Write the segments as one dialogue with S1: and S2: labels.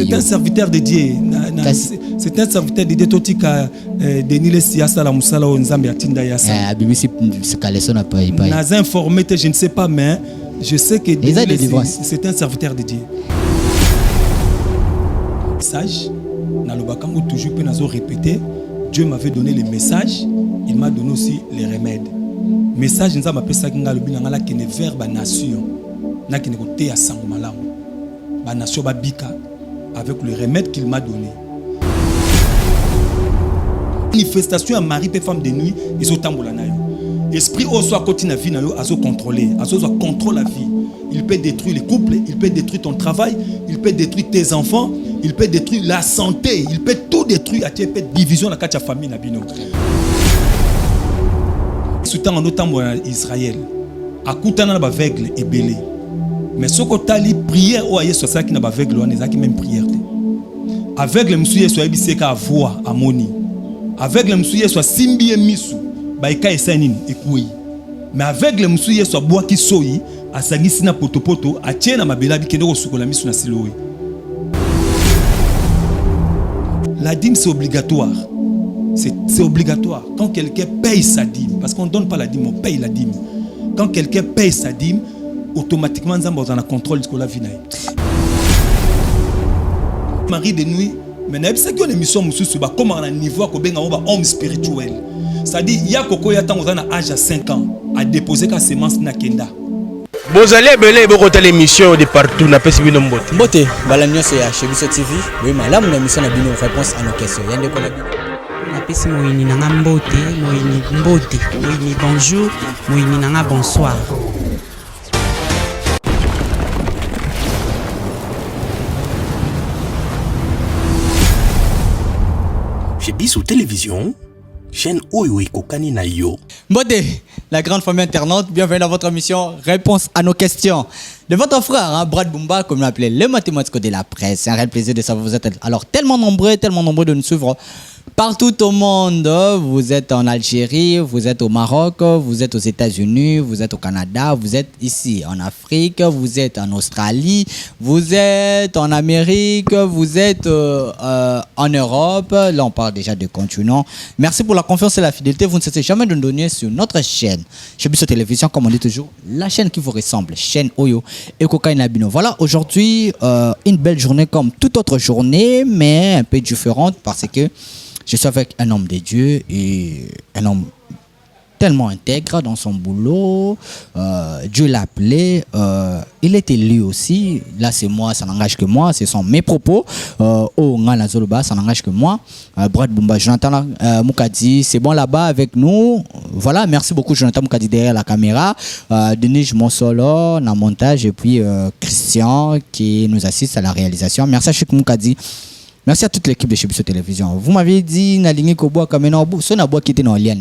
S1: C'est un serviteur de Dieu. C'est un serviteur de Dieu. Totika Denis Siasa la Musala o Nzambe atinda yasa.
S2: BBC c'est Kaleson a pas.
S1: Nas informé, je ne sais pas, mais je sais que c'est un serviteur de Dieu. Message, dans le bakango toujours peut nous répéter. Dieu m'avait donné les messages, il m'a donné aussi les remèdes. Message nous a appelé ça kinga lobi ngala kene vers ba nation. Na kene ko te ya sango malamu. Ba nation ba bika avec le remède qu'il m'a donné. Manifestation à mari et femme de nuit, ils sont tambola na yo. Esprit au soit continue vie na yo azo contrôler, azo contrôle la vie. Il peut détruire les couples, il peut détruire ton travail, il peut détruire tes enfants, il peut détruire la santé, il peut tout détruire, il peut division la quatre famille na bino. Soutant en autant en Israël, à koutana na aveugle et belé. Mais ce que tali prière ou aye sur ça qui na aveugle on est même prière. Aveugle monsieur soit biseka voix amoni. Aveugle monsieur soit simbi misu, ba eka esanine ekui. Mais aveugle monsieur soit bois qui soyi asangisi na potopoto atie na mabela bikende ko sukola misu na silowe. La dîme c'est obligatoire. C'est obligatoire. Quand quelqu'un paye sa dîme, parce qu'on ne donne pas la dîme, on paye la dîme. Quand quelqu'un paye sa dîme, automatiquement nous avons un contrôle de ce qu'on a vu. Marie de nuit, mais c'est que l'émission comment on a un niveau un homme spirituel. C'est-à-dire il y a koko ya tango na âge à 5 ans à déposer ka semence na kenda.
S3: Vous allez belé beaucoup l'émission de partout na pesi bino mbote.
S2: Mbote balanyo c'est chez Biso TV. Oui, madame la mission na bino réponse à nos questions. Yande ko na bino.
S4: Napesi moyini nanga mbote, moyini bonjour, moyini nanga bonsoir.
S5: Chez Biso Télévision, chaîne Oyo Kokani na yo.
S2: Mbote, la grande famille internaute, bienvenue dans votre émission Réponse à nos questions. De votre frère, Brad Bumba, comme l'appelait le mathématique de la presse. C'est un réel plaisir de savoir que vous êtes alors tellement nombreux de nous suivre partout au monde. Vous êtes en Algérie, vous êtes au Maroc, vous êtes aux États-Unis, vous êtes au Canada, vous êtes ici en Afrique, vous êtes en Australie, vous êtes en Amérique, vous êtes en Europe. Là, on parle déjà de continent. Merci pour la confiance et la fidélité. Vous ne cessez jamais de nous donner sur notre chaîne. Chez Biso Télévision, comme on dit toujours, la chaîne qui vous ressemble, chaîne Oyo et Kokai Nabino. Voilà, aujourd'hui, une belle journée comme toute autre journée, mais un peu différente parce que je suis avec un homme de Dieu et un homme tellement intègre dans son boulot. Dieu l'a appelé. Il est élu aussi. Là, c'est moi, ça n'engage que moi. Ce sont mes propos. Au Ngana Zoloba, ça n'engage que moi. Brad Bumba, Jonathan Moukadi, c'est bon là-bas avec nous. Voilà, merci beaucoup, Jonathan Moukadi derrière la caméra. Denis Monsolo, dans le montage. Et puis Christian qui nous assiste à la réalisation. Merci à Cheikh Moukadi. Merci à toute l'équipe de chez Biso Télévision. Vous m'avez dit, Nalingi Koboaka, mais non, ce n'a pas quitté dans l'Ien.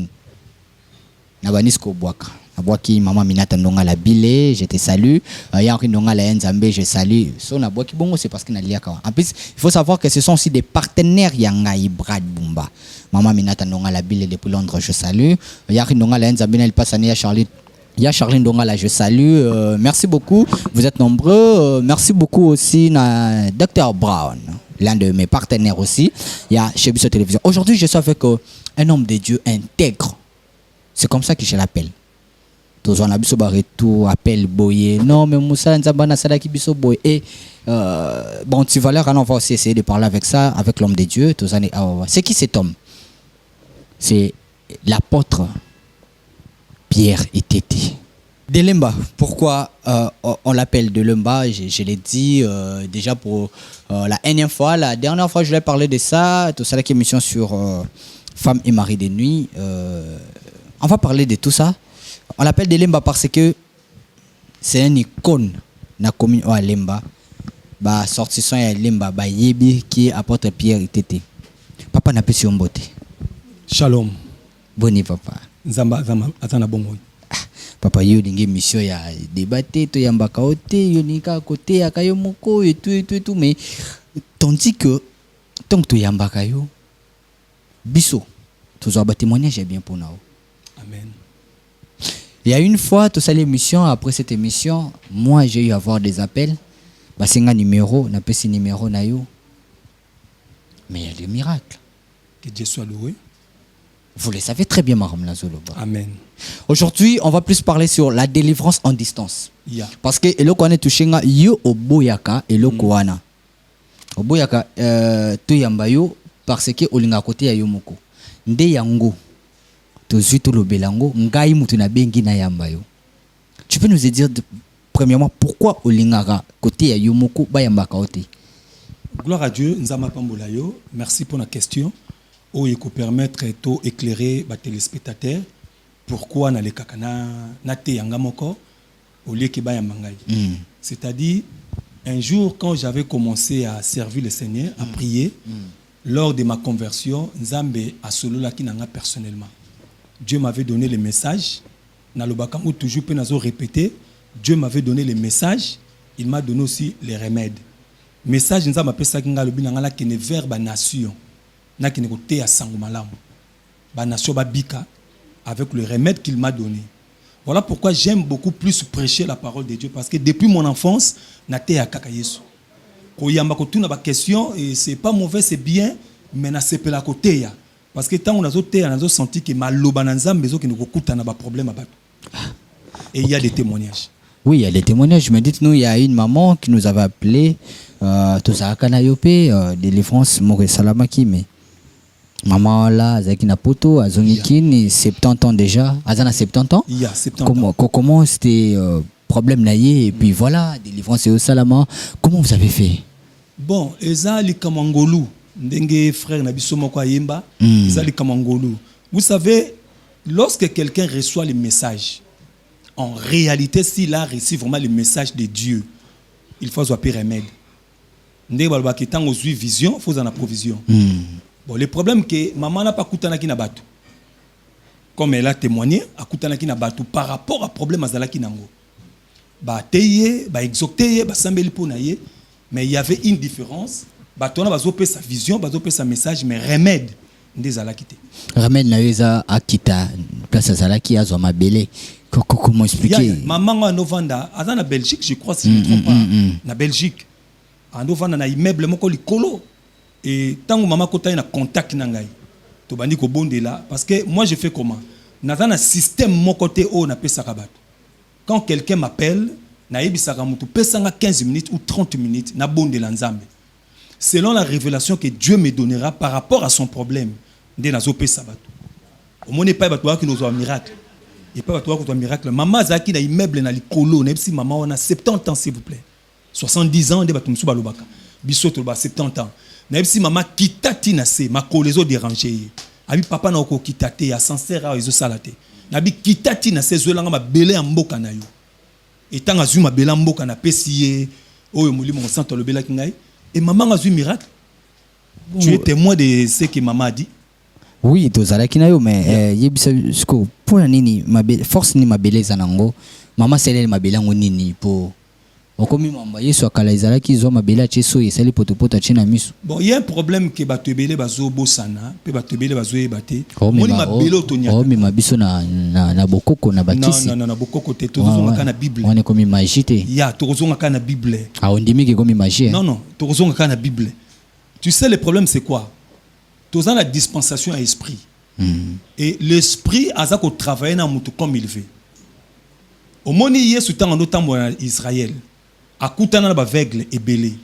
S2: Nabanis Koboaka. Nabwaki, maman Minata Ndonga la Bile, je te salue. Yanri Ndonga la Nzambe, je salue. So Nabwaki Bongo, c'est parce qu'il n'a lié. En plus, il faut savoir que ce sont aussi des partenaires Yanga Brad Bumba. Maman Minata Ndonga la Bile depuis Londres, je salue. Yanri Ndonga la Nzambe, elle passe à Charlie. Il y a Charline Donga là, je salue. Merci beaucoup. Vous êtes nombreux. Merci beaucoup aussi à Dr Brown, l'un de mes partenaires aussi. Il y a chez Biso Télévision. Aujourd'hui, je suis avec un homme de Dieu intègre. C'est comme ça que je l'appelle. Tous on a Biso Barretou appelle Boye. Non, mais Moussa Nzabana Sadaki Biso Boye. Et bon, tu vas on va aussi essayer de parler avec ça, avec l'homme de Dieu. C'est qui cet homme? C'est l'apôtre Pierre Itete. Delemba, pourquoi on l'appelle Delemba? Je l'ai dit déjà pour la énième fois. La dernière fois, je l'ai parlé de ça. Tout ça, la émission sur Femmes et Maris de nuit. On va parler de tout ça. On l'appelle Delemba parce que c'est une icône de la commune de Lemba. Bah, sortissant à Lemba, bah, Yebi qui est apôtre Pierre Itete. Papa n'a pas si on botte.
S1: Shalom.
S2: Boni, papa.
S1: Zamba, atana bongo.
S2: Papa yo dingue mission ya débattre to ya mbaka ote yo nika côté ya kayo moko et tout mais tandis que tant que to ya mbaka yo biso to zo ba témoignage bien pour nous.
S1: Amen.
S2: Il y a une fois tout ça l'émission après cette émission moi j'ai eu à avoir des appels ba singa numéro na pesi numéro na yo Mais il y a des miracles.
S1: Que Dieu soit loué.
S2: Vous le savez très bien, Maram Lazoloba.
S1: Amen.
S2: Aujourd'hui, on va plus parler sur la délivrance en distance.
S1: Yeah.
S2: Parce que eloko ane tushenga yo oboyaka eloko wana. Oboyaka to yamba yo parce que olinga kote ya yo moko. Nde yango tozui to lobelango ngai mutu na bengi na yamba yo. Tu peux nous dire premièrement pourquoi olingaka côté ya yo moko ba yamba ka ote?
S1: Gloire à Dieu, Nzama Pambola yo. Merci pour la question. Oh, il peut permettre de éclairer les téléspectateurs pourquoi na le kakana na te yanga moko au lieu que ba yamangai. C'est-à-dire un jour quand j'avais commencé à servir le Seigneur, à prier, lors de ma conversion, Nzambe a solo la kinanga personnellement. Dieu m'avait donné le message, na lobakango toujours pe nazo répéter, Dieu m'avait donné le message, il m'a donné aussi les remèdes. Message Nzambe pesa kinga lobi nanga la kene vers ba nation. Na kene kote ya sango malamu. Ba nation ba bika avec le remède qu'il m'a donné. Voilà pourquoi j'aime beaucoup plus prêcher la parole de Dieu parce que depuis mon enfance, na te ya kaka Yesu. Ko yamba ko tuna ba question et c'est pas mauvais, c'est bien, mais na sepela kote ya. Parce que tant on a zoté, on a senti que maloba na Nzambe bezo ki no kokuta na ba problème ba. Et il y a des témoignages.
S2: Oui, il y a des témoignages. Mais dites-nous, il y a une maman qui nous avait appelé, Tosaka Yope, délivrance More Salamaki, mais maman là, Zakina Poto, Azonikin, 70 ans déjà, Azana 70 ans.
S1: Il y a 70 ans.
S2: Comment c'était problème naïe et puis voilà, délivrance et au Salama. Comment vous avez fait?
S1: Bon, Eza li kamangolu, ndenge frère Nabiso Moko Yemba, Eza li kamangolu. Vous savez, lorsque quelqu'un reçoit le message, en réalité, s'il a reçu vraiment le message de Dieu, il faut avoir remède. Ndenge balba ki tango zui vision, faut en provision. Bon, le problème que maman n'a pas koutanaki na batu. Comme elle a témoigné, a koutanaki na batu par rapport à problème azalaki nango. Ba teye, ba exocteye, ba sambeli ponaye, mais il y avait une différence. Ba tona bazopé sa vision, bazopé sa message, mais remède ndé zalaki te.
S2: Remède na yeza akita place azalaki azwa mabele. Comment expliquer?
S1: Maman en Novanda, à la Belgique, je crois, si je ne me trompe pas, na Belgique, en Novanda, na immeuble moko likolo. Et tant que maman kota na contact nangai, to bandi ko bonde là, parce que moi je fais comment? Na un système mon côté o na pesa kabat. Quand quelqu'un m'appelle, na yebisaka mutu pesanga 15 minutes ou 30 minutes na bonde la Nzambe. Selon la révélation que Dieu me donnera par rapport à son problème, ndé nazo pesa batu. Au moins pas batu qui nous a un miracle. Et pas toi un miracle. Maman Zaki na immeuble na likolo, même si maman on a 70 ans s'il vous plaît. 70 ans de batu msuba lobaka. Bisoto ba 70 ans. Même si maman kitati na se ma kolezo déranger. Abi papa na oko kitate ya sincère a ezo salate. Nabi kitati na se zolanga ma belé mboka na yo. Et tant azu ma belé mboka na pesiye oyo mulimo santo lobela kingai et maman azu miracle. Tu es témoin de ce que maman a dit.
S2: Oui, tozalaki na yo mais yebisa sko pour nini force ni mabele zanango mama selele mabele ngo nini po okomi mamba Yesu akala izalaki zo mabele cheso yesali potopoto china misu.
S1: Bon, il y a un problème que batebele bazo bosana pe batebele bazo ebate moni mabele otonya.
S2: Oh mais mabiso na bokoko na batisi.
S1: Non na bokoko te tozonga kana Bible.
S2: On est comme magité.
S1: Ya tozonga kana Bible.
S2: Ah on dit que comme magie.
S1: Non tozonga kana Bible. Tu sais le problème c'est quoi? Tous la dispensation à esprit. Et l'esprit a travaillé dans mutu comme il veut. Au moment où Yesu temps en autant en Israël, à koutana na baveugle et belé.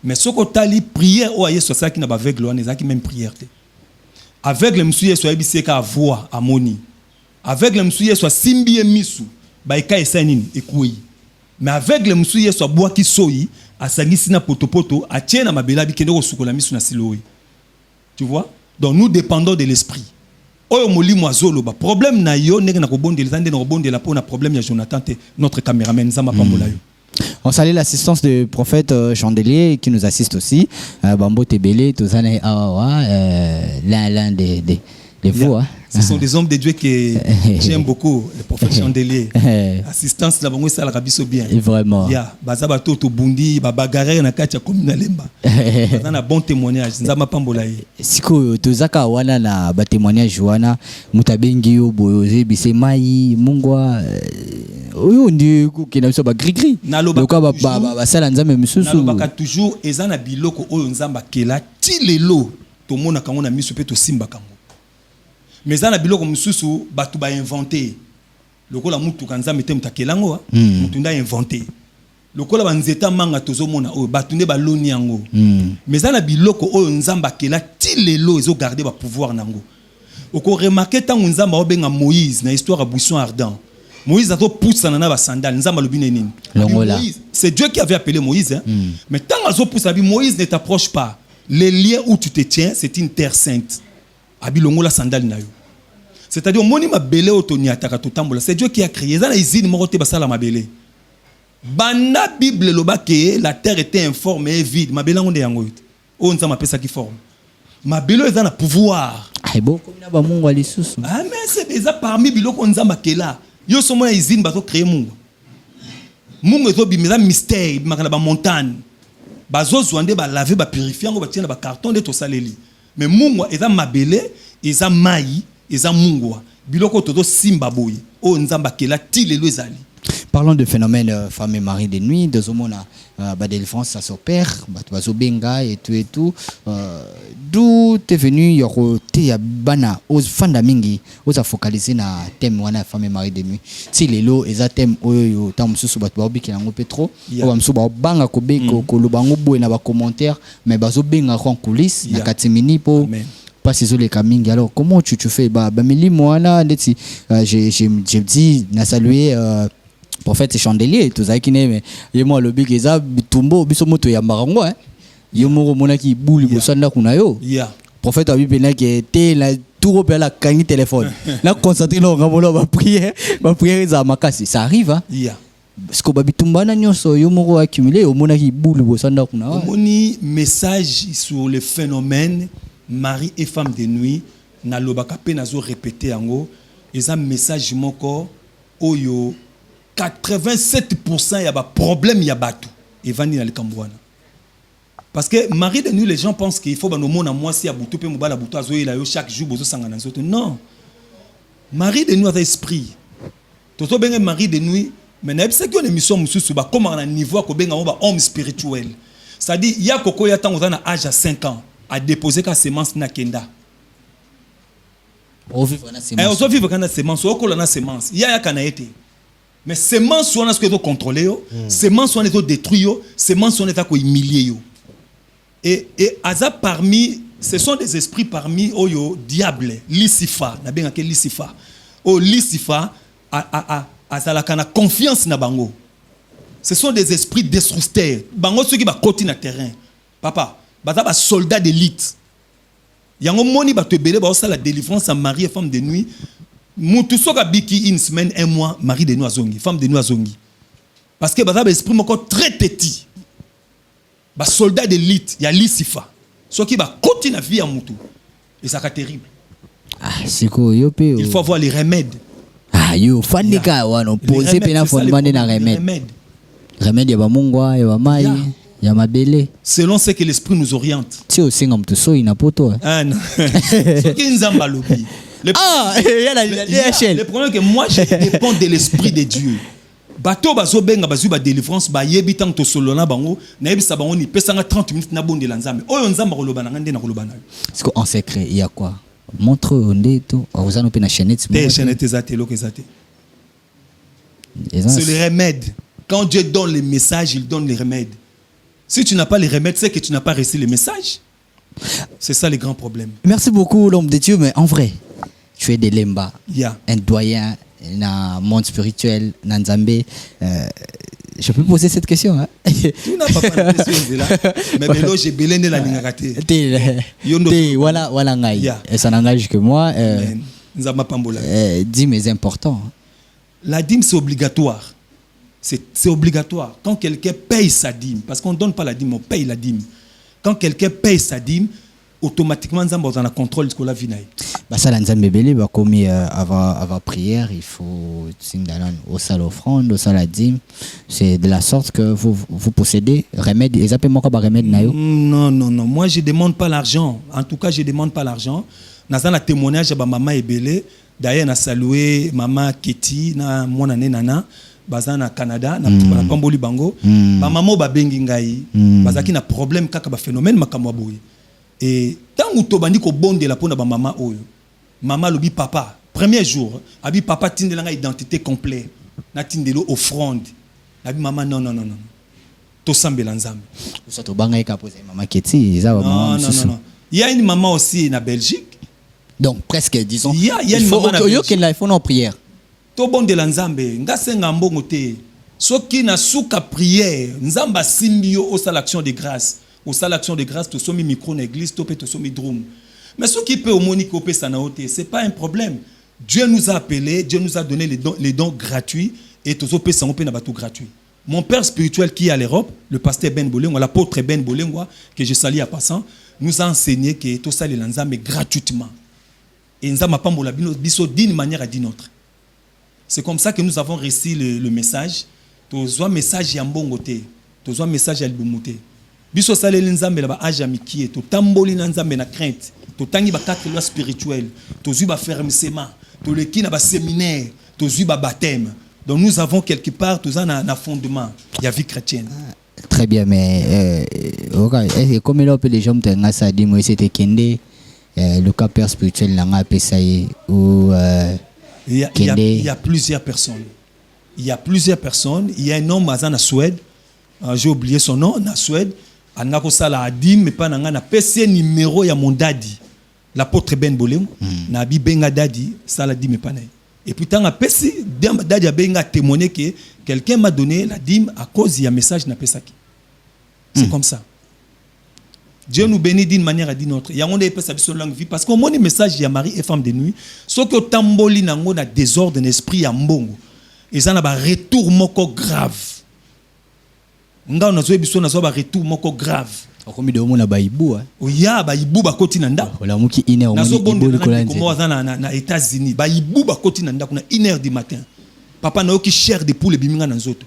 S1: Mais ce que tali prière ou Yesu ça qui na baveugle on est qui même prière. Aveugle monsieur Yesu a bisé ka voix à moni. Aveugle monsieur Yesu simbi misu ba eka esanini ekui. Mais aveugle monsieur Yesu bois qui soyi asangisi na potopoto a tiena na mabela bi kende ko sukola misu na siloi. Tu vois? Donc nous dépendons de l'esprit. Oyo molimo azolo ba problème na yo ndenge na kobondela tande na kobondela po na problème ya Jonathan te notre caméraman Nzamba Pambola yo.
S2: On salue l'assistance du prophète Chandelier qui nous assiste aussi. Bambo Tebele, Tozane l'un des vous. Hein.
S1: Ce sont des hommes de Dieu que j'aime beaucoup, le prophète Chandelier. Assistance la bango ça la rabiso bien.
S2: Vraiment.
S1: Ya, bazaba toto bundi, babagarre na katia komina lemba. Bazana bon témoignage, Nzamba Pambola yo.
S2: Siko tozaka wana na ba témoignage wana mutabengi yo boyoze bise mai mungwa oyo ndi kina biso ba gris gris. Loka ba sala Nzambe misusu.
S1: Nalobaka toujours ezana biloko oyo Nzamba kela ti lelo tomona kango na miso pe to simba kango. Mais ça na biloko mususu batu ba inventé. Lokola mutu kanza mete mutakelango mutu nda inventé. Lokola banzeta manga tozomona o batu ne ba loni yango. Mais ça na biloko o nzamba kela ti lelo ezo garder ba pouvoir nango. Oko remarquer tant nzamba obenga Moïse na histoire à buisson ardent. Moïse a tout poussé na ba sandal nzamba lobine nini. C'est Dieu qui avait appelé Moïse mais tant azo poussa Moïse ne t'approche pas. Les liens où tu te tiens, c'est une terre sainte. Abilongo la sandale na yo. C'est-à-dire moni mabele otoni ataka totambola. C'est Dieu qui a créé. Ça na izine morote basala mabele. Banda Bible loba ke la terre était informe et vide. Mabele ngonde yango yote. O nzama pesa ki forme. Mabele eza na pouvoir.
S2: Ay boko na ba mungu alisusu.
S1: Ah mais c'est déjà parmi biloko nzamba kela. Yo somo na izine bato créer mungu. Mungu ezo bimeza mystère, makana ba montagne. Bazo zwande ba laver ba purifier ngo ba tiena ba carton de to saleli. Mais mungu eza mabele, eza mai, eza mungu. Biloko toto simba boy. O nzamba kela ti lelo ezali.
S2: Parlons de phénomène femme et mari de nuit. Deux hommes ont des défenses, ça s'opère. Bazo benga et tout. D'où t'es venu yoroté ya bana aux fandamingi aux a focalisé na thème wana femme et mari de nuit. Si lelo eza thème oyo tam susu bat ba biki nango petro. O ba musu ba banga ko be ko lubango boy na ba commentaire mais bazo benga en coulisses na katimini po. Pas ces les camingi. Alors comment tu fais bah mili moi là j'ai dit na saluer prophète chandelier tout ça qui n'est mais yemo le big eza bitumbo biso moto ya marango hein yemo mona ki buli bosanda kuna yo prophète abi pena qui était la tout repère la kangi téléphone là concentré no ngamolo ba prière za makasi ça arrive hein parce que ba bitumba na nyoso yemo accumulé au mona ki buli bosanda kuna
S1: moni message sur le phénomène mari et femme de nuit na lobaka pe nazo répéter yango eza message moko oyo 87% y a ba problème ya batu et vandi na likambwana parce que mari de nuit les gens pensent qu'il faut ba no mona moi si ya butu pe mobala butu azoyela yo chaque jour bozo sangana nzoto non mari de nuit a esprit toto benga mari de nuit mais na ebisa ki on émission mususu ba comment na niveau ko benga ba homme spirituel ça dit ya koko ya tango na âge à 5 ans a déposé ka semence na kenda
S2: o vivre na semence
S1: o vivre na semence o ko na semence ya kana été mais semence soit ce que tu contrôler yo semence soit les détruire yo semence soit les ko humilier yo et aza parmi ce sont des esprits parmi oyo diable Lucifer na benga ke Lucifer o Lucifer azala kana confiance na bango ce sont des esprits destructeurs bango ceux qui ba côté na terrain papa baza ba soldats d'élite yango moni ba te belé ba ça la délivrance à mari et femme de nuit. Moutou soka biki une semaine, un mois, mari de nuit azongi, femme de nuit azongi. Parce que baza esprit encore très petit. Ba soldat d'élite, il y a Lucifer. Ce qui va continuer la vie à Moutou. Et ça c'est terrible.
S2: Ah, c'est quoi yo pe.
S1: Il faut avoir les remèdes.
S2: Ah yo fanika wano poser pena fondement na remède. Remède ya ba mungwa, ya ba mai, ya mabele.
S1: Selon ce que l'esprit nous oriente.
S2: Si au singam to so ina poto.
S1: Ah non. Ce qui nzamba lobi. Le problème est que moi je dépends de l'esprit de Dieu. Bato bazo benga bazu ba délivrance ba yebi tant to solo na bango na yebi sa bango ni pesanga 30 minutes na bonde la nzambe. Oyo nzamba ko lobana ngande na ko lobana.
S2: Est-ce qu'en secret il y a quoi? Montre ndeto ozano pe na chaînette.
S1: Des chaînettes ezate loko ezate. C'est le remède. Quand Dieu donne les messages, il donne les remèdes. Si tu n'as pas les remèdes, c'est que tu n'as pas reçu les messages. C'est ça le grand problème.
S2: Merci beaucoup l'homme de Dieu mais en vrai tu es de Lemba, un doyen dans le monde spirituel, dans Nzambé. Je peux poser cette question hein?
S1: Tu n'as pas parlé de ce là. Mais là, j'ai belé la ningate.
S2: Voilà ngai. Et ça n'engage que moi. Dîme est important.
S1: La dîme, c'est obligatoire. C'est obligatoire. Quand quelqu'un paye sa dîme, parce qu'on ne donne pas la dîme, on paye la dîme. Quand quelqu'un paye sa dîme, automatiquement nous avons un contrôle de la vie.
S2: Bah ça l'ensemble bébé bah comme avant prière il faut signaler au salle offrande au salle dîme c'est de la sorte que vous possédez remède ils appellent moi quoi remède nayo
S1: non moi je demande pas l'argent en tout cas je demande pas l'argent dans un témoignage ba maman ebele d'ailleurs na saluer maman Keti na mon année nana baza na Canada na pamboli bango ba maman ba bengi ngai bazaki na problème kaka ba phénomène makamwa boye. Et tant que tu as bonde la pona ba maman oyo. Maman lobi papa. Premier jour, abi papa tindela nga identité complète. Na tindelo offrande. Abi maman non. To sambela nzambe.
S2: Ça to banga ka poser maman Keti, ça va maman.
S1: Non. Il y a une maman aussi en Belgique.
S2: Donc presque disons.
S1: Il y a une maman en Belgique.
S2: Il faut en prière.
S1: To bonde la nzambe, nga senga mbongo te. Soki na souka prière, nzamba simbio au sal action de grâce. Au sal action de grâce, to somi micro na église, to pe to somi drum. Mais ce qui peut au monique au pe sanaote, c'est pas un problème. Dieu nous a appelés, Dieu nous a donné les dons gratuits et to pe sanope na bateau gratuit. Mon père spirituel qui est à l'Europe, le pasteur Ben Bolengwa, l'apôtre Ben Bolengwa, que je salue à passant, nous a enseigné que tout ça les nzambe gratuitement. Et nzamba pambola biso d'une manière à d'une autre. C'est comme ça que nous avons reçu le message. Tozo message ya mbongo te, tozo message ya libomote. Biso saleli nzambe la ba age amikie, to tamboli na nzambe na crainte, to tangi ba quatre lois spirituelles, tozo ba fermissement, to leki na ba séminaire, tozo ba baptême. Donc nous avons quelque part tozo na fondement, il y a vie chrétienne.
S2: Très bien, mais comme il appelle les gens de ça dit moi c'était Kende le cas père spirituel là nga pesaye ou
S1: il y a plusieurs personnes. Il y a plusieurs personnes. Il y a un homme en Suède. J'ai oublié son nom. En Suède. Il a un mais pas un PC numéro ya mon daddy. L'apôtre Ben Bolem. Nabi benga daddy. Ça l'a dit mais pas. Et puis tant PC daddy a benga témoigné que quelqu'un m'a donné la dîme à cause il y a message na pesaki. C'est comme ça. Dieu nous bénit d'une manière à d'une autre. Il y a un peu sa langue vie parce qu'on monte message il y a mari et femme de nuit. Sauf que tamboli nango na désordre d'esprit à mbongo. Ils ont un retour moko grave. Nga on a joué biso na zo ba retour moko grave.
S2: Okomi de omona ba ibu hein.
S1: Oya ba ibu ba koti nanda.
S2: Ola muki ine omoni ibu le kolanze.
S1: Comme na États-Unis, ba ibu ba koti nanda kuna 1h du matin. Papa na oki cher de poule biminga na nzoto.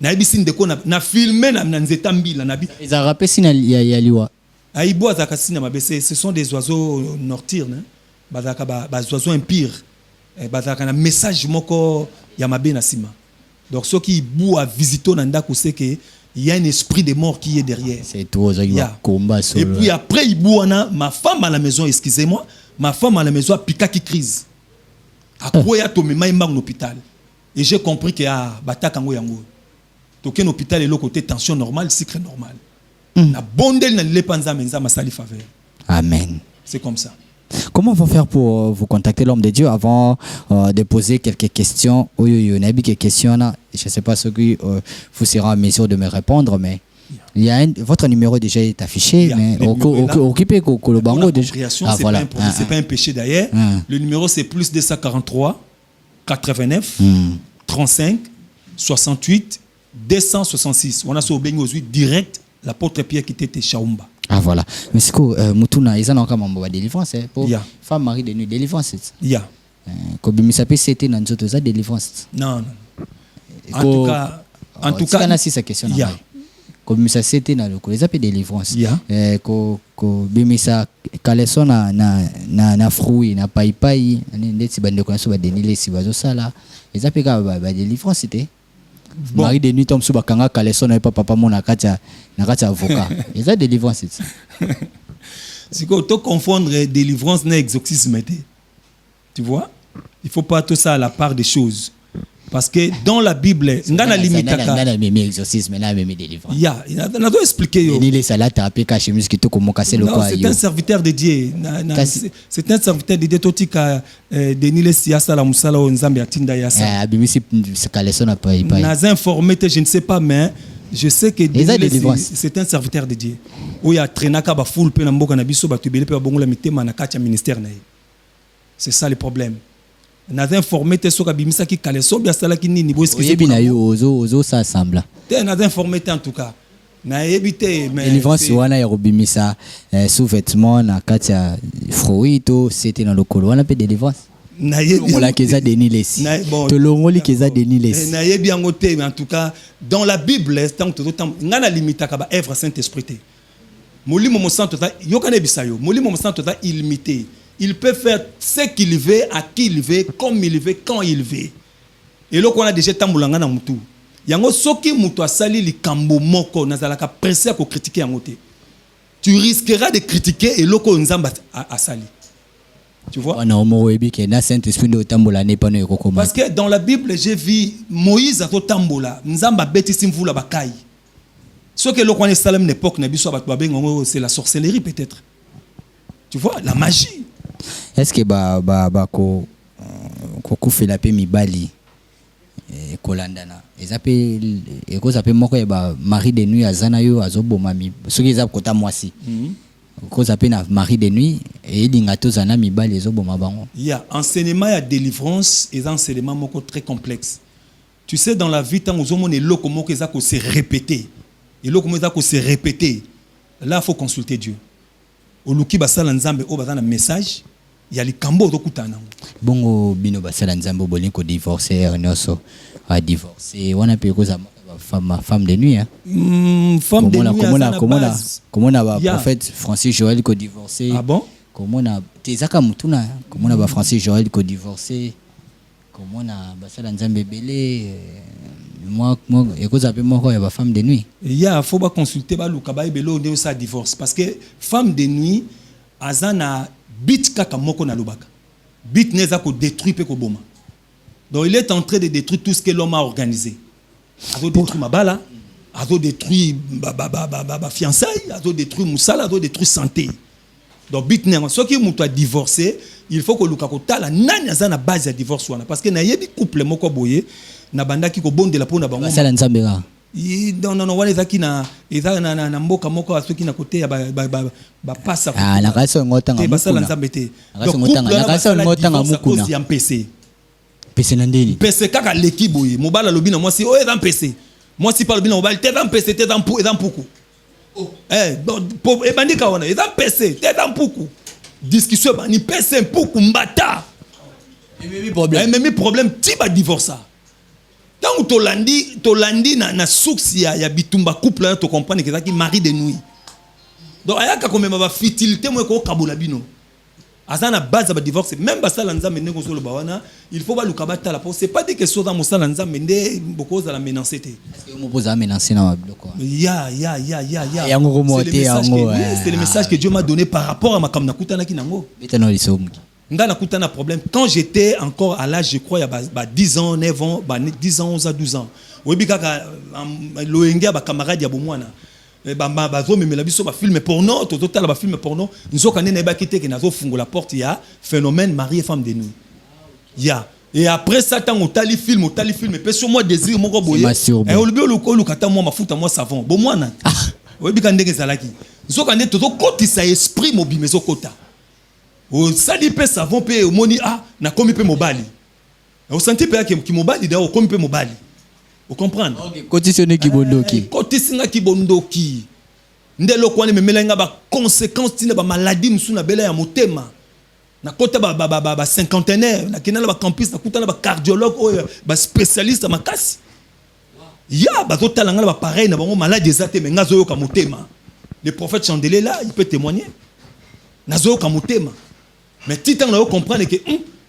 S1: Na ebisi ndeko na filmer na nzeta mbila na bi.
S2: Ils a rappelé sina ya liwa.
S1: Aibo azaka sina mabese, ce sont des oiseaux nocturnes, bazaka ba oiseaux impires. Bazaka na message moko ya mabe na sima. Donc ceux qui bou à visiter nanda ko c'est que il y a un esprit de mort qui est derrière.
S2: C'est tout ça combat solo.
S1: Et puis après il bouana ma femme à la maison, excusez-moi, ma femme à la maison a piqué qui crise. A quoi ya to mema imba en hôpital. Et j'ai compris que bataka ngo yango. Token hôpital et le côté tension normale, cycle normal. La bondel na lepanza menza masali faveur.
S2: Amen.
S1: C'est comme ça.
S2: Comment on va faire pour vous contacter l'homme de Dieu avant de poser quelques questions? Oui, on a quelques questions là. Je ne sais pas ce que vous serez en mesure de me répondre, mais il y a votre numéro déjà est affiché, mais occupez le bango déjà.
S1: Ah, voilà. C'est pas un péché d'ailleurs. Le numéro c'est plus 243 89 35 68 266. On a sur Bengo direct l'apôtre Pierre qui était Chaumba.
S2: Ah voilà. Mais c'est quoi Mutuna, ils ont encore mambo délivrance pour femme mari de nuit délivrance.
S1: Yeah.
S2: Ko bimisa pe c'était dans autres ça délivrance.
S1: Non. En tout cas,
S2: na si sa question là. Ko bimisa c'était na loko les appels délivrance. Ko bimisa kaleso na fruit na paipai ndeti bande ko so ba denile si bazo sala. Les appels ba délivrance c'était. Bon. Mari de nuit tombe sous bakanga kaleso na papa mona katia avocat. Ils ont délivrance.
S1: C'est quoi tu confondre délivrance et exorcisme. Tu vois? Il faut pas tout ça à la part des choses. Parce que dans la Bible, ngana limitaka.
S2: Même exorcisme, même délivrance.
S1: On a doit expliquer yo.
S2: Il est salade à péka chemise qui te comme casser le quoi.
S1: C'est un serviteur de Dieu. C'est un serviteur de Dieu totika denile siasa la musala o nzambe atinda yasa.
S2: Ah bimisi kaleso na pas.
S1: Nas informé je ne sais pas mais je sais que c'est un serviteur de Dieu. Où il y a trainaka ba full pe na mboka na biso ba tubele pe ba bongola mitema na katia ministère na. C'est ça le problème. N'a informé te soka bimisa ki kaleso bia sala ki nini bo
S2: excusez bina yo ozo ça semble.
S1: Te n'a informé en tout cas. Na ebité mais
S2: délivrance wana ya robimisa sous-vêtements na katia fruito c'était dans le colo wana pe délivrance. Na yebi la keza denilesi. To longoli keza denilesi.
S1: Na yebi angote mais en tout cas dans la Bible tant que temps ngana limitaka ba œuvre Saint-Esprit te. Molimo mo santo ta yokane bisayo. Molimo mo santo ta illimité. Il peut faire ce qu'il veut, à qui il veut, comme il veut, quand il veut. Et là, on a déjà tambulanga na mutu. Yango soki mutu asali likambo moko nazalaka pressé à critiquer yango te. tu risqueras de critiquer et loko nzamba à sali. Tu vois? Parce que dans la Bible, j'ai vu Moïse a tambola, nzamba beti simvula bakai. Ce que l'on connaît à l'époque, c'est la sorcellerie peut-être. Tu vois, la magie.
S2: Est-ce que ko fait la paix mibali kolandana ezape eko zape moko ba mari de nuit azana yo azoboma mi soki ezap kota mwasi ko zape na mari de nuit et linga to zana mibali ezoboma bango.
S1: Il y a enseignement et délivrance et enseignement moko très complexe. Tu sais, dans la vie tant aux hommes loko moko ezako se répéter et loko moko ezako se répéter, là il faut consulter Dieu. Oluki basala nzambe o bazana message. Il y a les cambo de Koutana.
S2: Bongo bino basala nzambo bolin ko divorcer noso a divorcer wana pe ko za femme de nuit hein.
S1: Femme de nuit
S2: comment on a prophète Francis Joël ko divorcer.
S1: Ah bon?
S2: Comment on a tezaka mutuna comment on a Francis Joël ko divorcer. Comment on a basala nzambe belé moi eko za pe moko ya ba femme de nuit.
S1: Il y a faut pas consulter ba lukaba belé on ça divorce parce que femme de nuit azana bit kaka moko na lobaka. Bit neza ko détruire pe ko boma. Donc il est en train de détruire tout ce que l'homme a organisé. Azo détruire mabala, azo détruire ba fiançailles, azo détruire musala, azo détruire santé. Donc bit neza ce qui muto a divorcé, il faut que luka ko tala nani azana base ya divorce wana parce que na yebi couple moko boye na bandaki ko bondela pona bango.
S2: Basala nzambera.
S1: Non wale zaki na mboka moko asoki na côté ya ba passa
S2: na kaso ngotanga
S1: basala nzambete
S2: donc na kaso ngotanga mukuna
S1: ya PC
S2: na ndeni
S1: PC kaka leki boye mobala lobi na mwasi o eza PC mwasi pa lobi na mobala te za PC te za mpuku bandika wana eza PC te za mpuku discussion ba ni PC mpuku mbata même problème ti ba divorce. Tant que tolandi na source ya bitumba couple to comprendre que ça qui mari de nuit. Donc ayaka comme ma futilité moi ko kabola bino. Azana base ba divorce même ba sala nzambe ndeko solo bawana, il faut ba lukabata la c'est pas des questions dans mo sala nzambe ndé beaucoup za la menacer té.
S2: Est-ce que mo posa menacer na bloko?
S1: Ya. C'est le message que Dieu m'a donné par rapport à ma kamna kutana kinango.
S2: Betano lisomu.
S1: Ngana kutana problème quand j'étais encore à l'âge je crois il y a 10 ans 9 ans 10 ans 11 ans 12 ans oyebi kaka loenge ba camarade ya bomwana bazo memela biso ba film porno totala ba film porno nzoka nene ba kité que nazo fungola porte ya phénomène mari et femme de nuit ya et après ça tant otali film pe sur moi désir moko boye et olobi olukolu kata moi mafuta moi savon bomwana oyebi ka ndenge zalaki nzoka nene toto kotisa esprit mobimezo kota. Au sali pe savon pe moni na komi pe mobali. Au senti pe ki mobali da komi pe mobali. Vous comprenez?
S2: OK, cotitionner ki bondoki.
S1: Cotisinga ki bondoki. Ndelo kwani memelenga ba conséquences tina ba maladie msuna bela ya motema. Na kota ba cinquantenaire, na kinala ba campus na kutana ba cardiologue ba spécialiste makasi. Ya ba totala ngala ba pareil na bango maladie ezate menga zo yoka motema. Le prophète Chandelier là, il peut témoigner. Nazo yoka motema. Mais si tu comprends que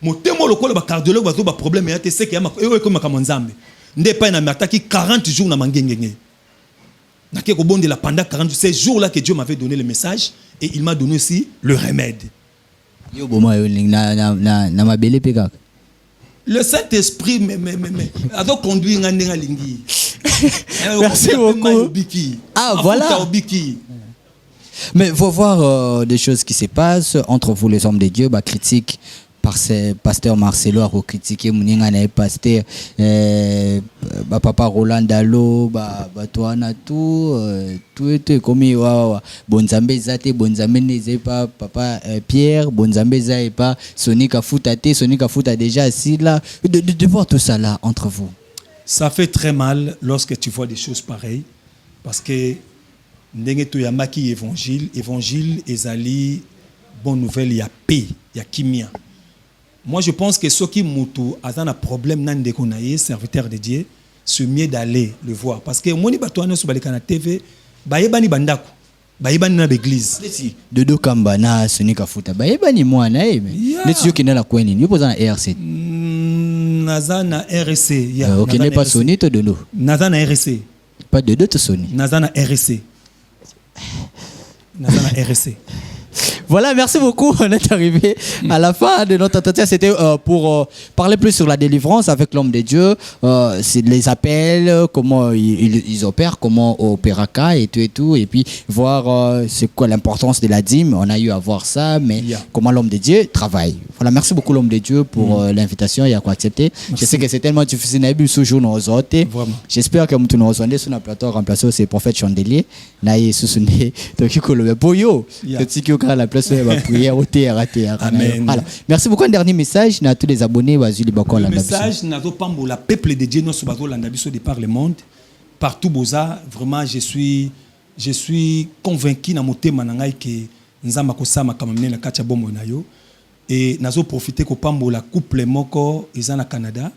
S1: mon témoin le cardiologue va avoir problème et c'est que y a comme Kamanzambe. N'est pas un attaque 40 jours na mangengenge. N'a que bon de la pendant 40 ces jours là que Dieu m'avait donné le message et il m'a donné aussi le remède.
S2: Yo boma na mabele peka.
S1: Le Saint-Esprit a donc conduit ngandinga lingi.
S2: Merci beaucoup. Voilà. Mais il faut voir des choses qui se passent entre vous les hommes de Dieu, critique par ces pasteurs Marcelo a critiqué Mouninga na pasteur papa Roland Dalo toi na tout comme bonzambe zate bonzambe ne pas papa Pierre bonzambe za et pas Sonika Futa déjà assis là de voir tout ça là entre vous.
S1: Ça fait très mal lorsque tu vois des choses pareilles parce que ndenge to yamaki évangile ezali bonne nouvelle ya paix ya kimia. Moi je pense que ceux qui mutu azana problème nan ndeko na ye serviteur de Dieu c'est mieux d'aller le voir parce que moni bato wana so baleka na TV bayebani bandako bayebani na l'église
S2: de do kamba na Sonika Futa bayebani mwana neti yo kinala kweni yo poza na RC
S1: nazana RC ya
S2: OK n'est pas Sony to de nous nazana
S1: RC
S2: pas de deux to Sony
S1: nazana RC Nazana RSC.
S2: Voilà, merci beaucoup. On est arrivé à la fin de notre entretien. C'était pour parler plus sur la délivrance avec l'homme de Dieu. C'est les appels, comment ils opèrent, comment opéraka et tout. Et puis voir c'est quoi l'importance de la dîme. On a eu à voir ça, mais comment l'homme de Dieu travaille. Voilà, merci beaucoup l'homme de Dieu pour l'invitation et à quoi accepter. Je sais que c'est tellement difficile. J'espère que nous avons sur le plateau remplacé c'est prophète Chandelier. La place va prier au théâtre.
S1: Amen.
S2: Alors, merci beaucoup. Un dernier message à tous les abonnés.
S1: Le message, le peuple de Dieu, nous sommes de par le monde. Partout, Boza, vraiment, je suis convaincu dans mon thème que nous avons et nous profité que la couple moko est au Canada.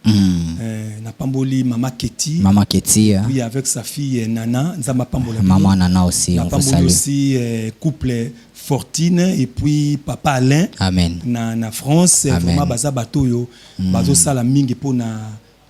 S1: Na pamboli Mama Keti.
S2: Mama Keti.
S1: Oui, avec sa fille Nana.
S2: Maman Nana aussi.
S1: On salue aussi couple Fortine et puis Papa Alain.
S2: Amen.
S1: Na France. Vraiment baza bato yo. Bazo sala mingi po na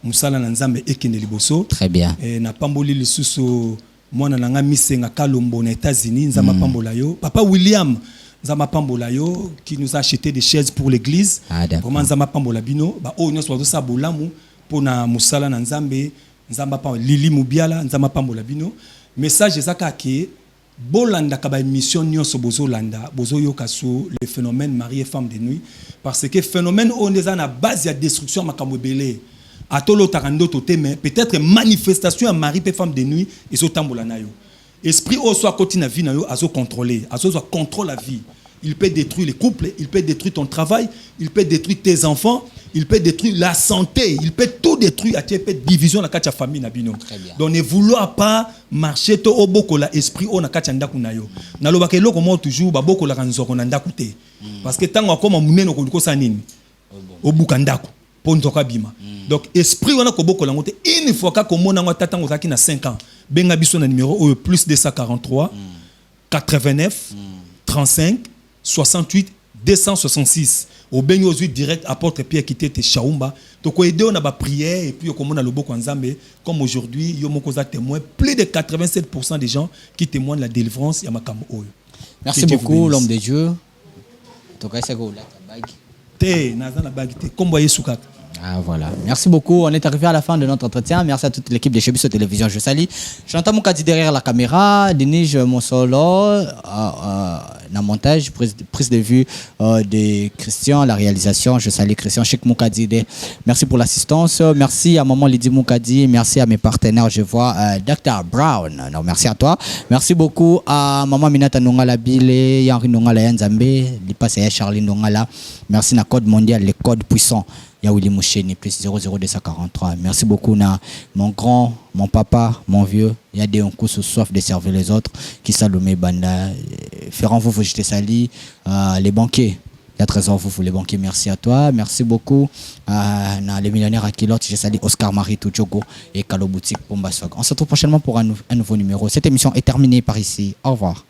S1: musala na nzambe ekende liboso.
S2: Très bien.
S1: Et na pamboli lisusu mwana nanga misenga Kalombo na États-Unis. Nzamba pambola yo. Papa William. Nzamba pambola yo qui nous a acheté des chaises pour l'église. Vraiment nzamba pambola bino ba o nyonso bazo sa bolamu pona musala na nzambe nzamba pambola Lili Mubiala nzamba pambola bino. Message ezaka ke bolanda ka ba émission nyonso bozolanda bozoyoka sur le phénomène mari et femme de nuit parce que phénomène on est na base ya destruction makambo belé atolo takando toté mais peut-être manifestation à mari et femme de nuit et so tambola na yo. Esprit au soit côté na vie na yo azo contrôler azo soit contrôle la vie. Il peut détruire les couples, il peut détruire ton travail, il peut détruire tes enfants, il peut détruire la santé, il peut tout détruire, il peut division dans la famille na bino. Donc ne vouloir pas marcher to oboko la esprit on na kacha ndaku na yo. Na loba ke loko mo toujours ba boko la kanzoko na ndaku te. Parce que tango akoma muneno ko likosa nini? Obuka ndaku po nzoka bima. Donc esprit wana ko boko la ngote une fois ka ko mona ngota tango zaki na 5 ans. Benga biso na numéro plus 243 89 35 68 266 au benyo zu direct apôtre Pierre qui était Chaumba to ko aider on a ba prière et puis comme on a le boko nzambe comme aujourd'hui yo moko za témoin plus de 87% des gens qui témoignent la délivrance ya makambo oyo.
S2: Merci beaucoup l'homme de Dieu. To ka seko la bague.
S1: Te na za bague te kombo Yesu kaka.
S2: Ah voilà. Merci beaucoup. On est arrivé à la fin de notre entretien. Merci à toute l'équipe de Chebiso Télévision. Je salue. J'entends mon dit derrière la caméra. Denis Monsolo, la montage, prise de vue de Christian, la réalisation. Je salue Christian Chik Moukadi. Merci pour l'assistance. Merci à Maman Lydie Moukadi. Merci à mes partenaires. Je vois Dr. Brown. Non, merci à toi. Merci beaucoup à Maman Minata Nongala Bile, Yanri Nongala Yanzambe, Lipassaya Charlie Nongala. Merci à Code Mondial, les codes puissants. Willy Moucheni, plus 00243. Merci beaucoup, mon grand, mon papa, mon vieux. Il y a des coups sous soif de servir les autres. Qui Salomé Banda, Ferrand vous jeter sali, les banquiers. Il y a trésor vous les banquiers. Merci à toi. Merci beaucoup à les millionnaires à Kilot. Je salue Oscar Marie Tudjogo et Kalo Boutique Pombasog. On se retrouve prochainement pour un nouveau numéro. Cette émission est terminée par ici. Au revoir.